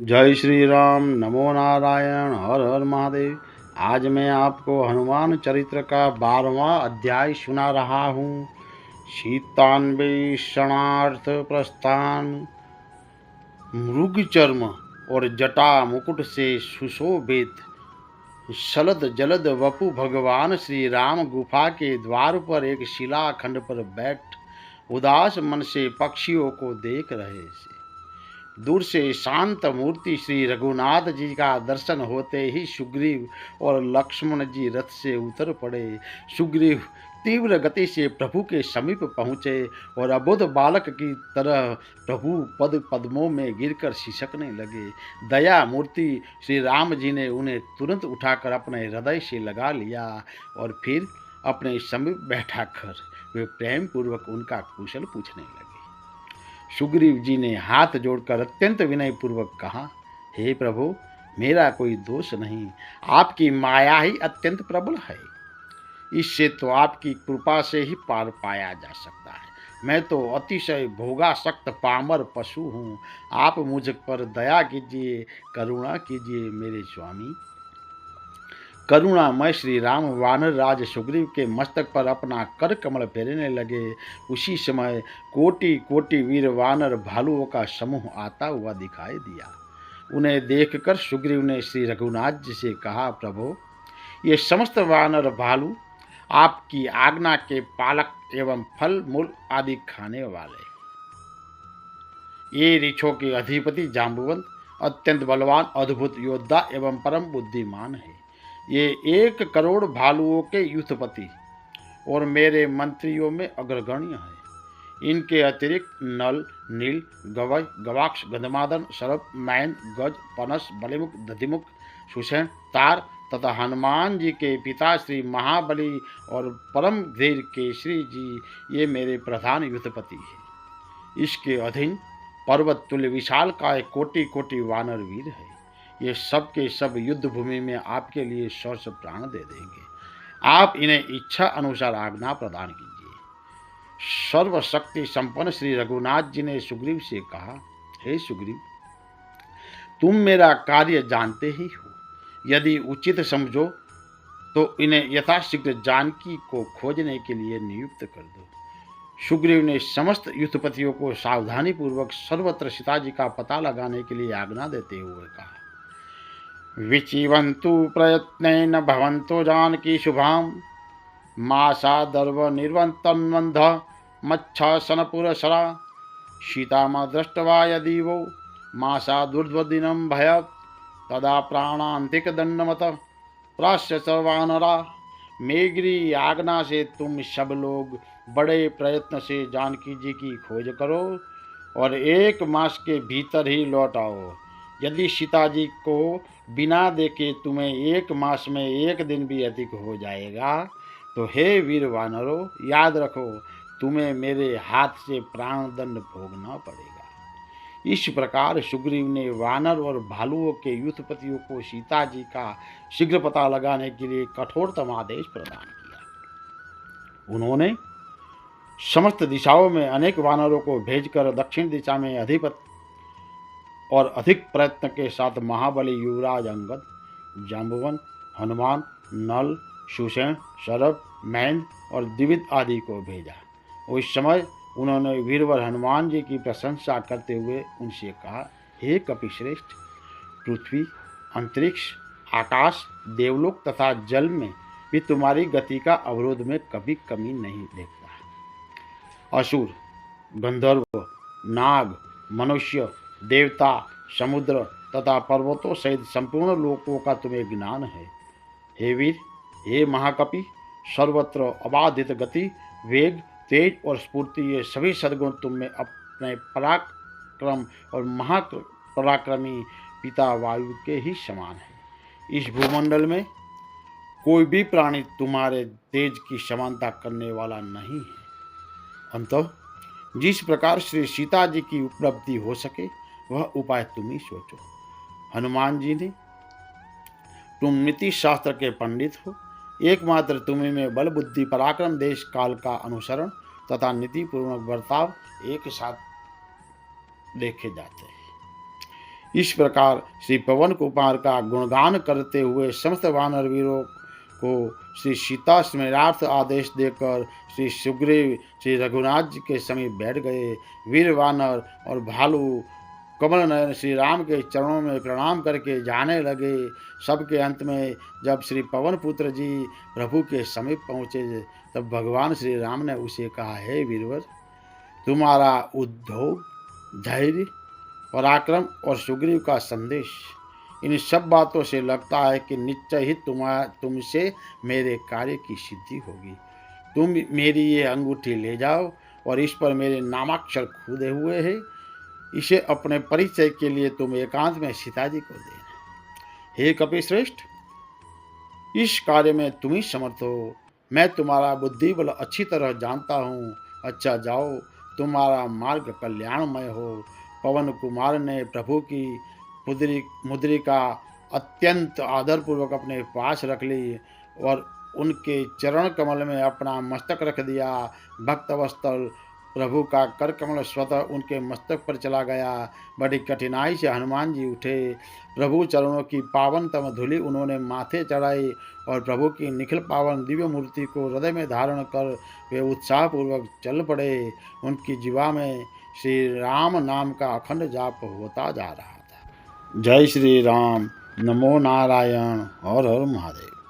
जय श्री राम। नमो नारायण। हर हर महादेव। आज मैं आपको हनुमान चरित्र का 12वां अध्याय सुना रहा हूँ। सीतान्वे शरणार्थ प्रस्थान। मृग चर्म और जटा मुकुट से सुशोभित शलद जलद वपु भगवान श्री राम गुफा के द्वार पर एक शिलाखंड पर बैठ उदास मन से पक्षियों को देख रहे थे। दूर से शांत मूर्ति श्री रघुनाथ जी का दर्शन होते ही सुग्रीव और लक्ष्मण जी रथ से उतर पड़े। सुग्रीव तीव्र गति से प्रभु के समीप पहुंचे और अबोध बालक की तरह प्रभु पद पद्मों में गिरकर सिसकने लगे। दया मूर्ति श्री राम जी ने उन्हें तुरंत उठाकर अपने हृदय से लगा लिया और फिर अपने समीप बैठाकर वे प्रेम पूर्वक उनका कुशल पूछने लगे। सुग्रीव जी ने हाथ जोड़कर अत्यंत विनय पूर्वक कहा, हे प्रभु, मेरा कोई दोष नहीं, आपकी माया ही अत्यंत प्रबल है। इससे तो आपकी कृपा से ही पार पाया जा सकता है। मैं तो अतिशय भोगासक्त पामर पशु हूँ। आप मुझ पर दया कीजिए, करुणा कीजिए मेरे स्वामी। करुणामय श्री राम वानर राज सुग्रीव के मस्तक पर अपना कर कमल फेरने लगे। उसी समय कोटि कोटि वीर वानर भालुओं का समूह आता हुआ दिखाई दिया। उन्हें देखकर सुग्रीव ने श्री रघुनाथ जी से कहा, प्रभु, ये समस्त वानर भालू आपकी आज्ञा के पालक एवं फल मूल आदि खाने वाले। ये ऋक्षों के अधिपति जाम्बुवंत अत्यंत बलवान अद्भुत योद्धा एवं परम बुद्धिमान है। ये 1 करोड़ भालुओं के युद्धपति और मेरे मंत्रियों में अग्रगण्य है। इनके अतिरिक्त नल, नील, गवय, गवाक्ष, गंधमादन, शरभ, मैन, गज, पनस, बलिमुख, दधिमुख, सुषेण, तार तथा हनुमान जी के पिता श्री महाबली और परम धीर केसरी जी ये मेरे प्रधान युद्धपति हैं। इसके अधीन पर्वत तुल्य विशाल काय कोटि कोटि वानर वीर है। ये सब के सब युद्ध भूमि में आपके लिए सौर्ष प्राण दे देंगे। आप इन्हें इच्छा अनुसार आज्ञा प्रदान कीजिए। सर्वशक्ति संपन्न श्री रघुनाथ जी ने सुग्रीव से कहा, हे सुग्रीव, तुम मेरा कार्य जानते ही हो। यदि उचित समझो तो इन्हें यथाशीघ्र जानकी को खोजने के लिए नियुक्त कर दो। सुग्रीव ने समस्त युद्धपतियों को सावधानी पूर्वक सर्वत्र सीता जी का पता लगाने के लिए आज्ञा देते हुए कहा, विचिवन्तु प्रयत्नेन भवन्तो जानकी शुभाम मासा दर्व निर्वन्तन्वन्ध मच्छसनपुरसरा सीतामा दृष्ट्वा यदि वो मासा दुर्ध्वदिनं भयत् तदा प्राणान्तिकदण्डमत प्राश्य सर्वानरा। मेरी आज्ञा से तुम सब लोग बड़े प्रयत्न से जानकी जी की खोज करो और 1 मास के भीतर ही लौट आओ। यदि सीता जी को बिना देखे तुम्हें 1 मास में 1 दिन भी अधिक हो जाएगा तो हे वीर वानरों, याद रखो, तुम्हें मेरे हाथ से प्राणदंड भोगना पड़ेगा। इस प्रकार सुग्रीव ने वानर और भालुओं के युद्धपतियों को सीता जी का शीघ्र पता लगाने के लिए कठोरतम आदेश प्रदान किया। उन्होंने समस्त दिशाओं में अनेक वानरों को भेजकर दक्षिण दिशा में अधिक प्रयत्न के साथ महाबली युवराज अंगद, जाम्बुवन, हनुमान, नल, सुषेण, शरभ, मैन और द्विविद आदि को भेजा। उस समय उन्होंने वीरवर हनुमान जी की प्रशंसा करते हुए उनसे कहा, हे कपिश्रेष्ठ, पृथ्वी, अंतरिक्ष, आकाश, देवलोक तथा जल में भी तुम्हारी गति का अवरोध में कभी कमी नहीं देखता। असुर, गंधर्व, नाग, मनुष्य, देवता, समुद्र तथा पर्वतों सहित संपूर्ण लोकों का तुम्हें ज्ञान है। हे वीर, हे महाकपि, सर्वत्र अबाधित गति, वेग, तेज और स्फूर्ति ये सभी सद्गुण तुम में अपने पराक्रम और महापराक्रमी पिता वायु के ही समान है। इस भूमंडल में कोई भी प्राणी तुम्हारे तेज की समानता करने वाला नहीं है। अंततः जिस प्रकार श्री सीता जी की उपलब्धि हो सके वह उपाय तुम ही सोचो। हनुमान जी ने, तुम नीति शास्त्र के पंडित हो। एकमात्र तुम्हें में बल, बुद्धि, पराक्रम, देश काल का अनुसरण तथा नीति पूर्वक बर्ताव एक साथ देखे जाते हैं। इस प्रकार श्री पवन कुमार का गुणगान करते हुए समस्त वानर वीरों को श्री सीता स्मरणार्थ आदेश देकर श्री सुग्रीव श्री रघुनाथ जी के समीप बैठ गए। वीर वानर और भालू कमल नयन श्री राम के चरणों में प्रणाम करके जाने लगे। सबके अंत में जब श्री पवन पुत्र जी प्रभु के समीप पहुँचे तब भगवान श्री राम ने उसे कहा, हे वीरवर, तुम्हारा उद्योग, धैर्य, पराक्रम और सुग्रीव का संदेश, इन सब बातों से लगता है कि निश्चय ही तुमसे मेरे कार्य की सिद्धि होगी। तुम मेरी ये अंगूठी ले जाओ और इस पर मेरे नामाक्षर खुदे हुए हैं। इसे अपने परिचय के लिए तुम एकांत में सीता जी को देना। हे कपिश्रेष्ठ, इस कार्य में तुम ही समर्थ हो। मैं तुम्हारा बुद्धि बल अच्छी तरह जानता हूँ। अच्छा जाओ, तुम्हारा मार्ग कल्याणमय हो। पवन कुमार ने प्रभु की मुद्रिका अत्यंत आदरपूर्वक अपने पास रख ली और उनके चरण कमल में अपना मस्तक रख दिया। भक्तवत्सल प्रभु का कर कमल स्वतः उनके मस्तक पर चला गया। बड़ी कठिनाई से हनुमान जी उठे। प्रभु चरणों की पावनतम धूलि उन्होंने माथे चढ़ाई और प्रभु की निखिल पावन दिव्य मूर्ति को हृदय में धारण कर वे उत्साहपूर्वक चल पड़े। उनकी जीवा में श्री राम नाम का अखंड जाप होता जा रहा था। जय श्री राम। नमो नारायण। हर हर महादेव।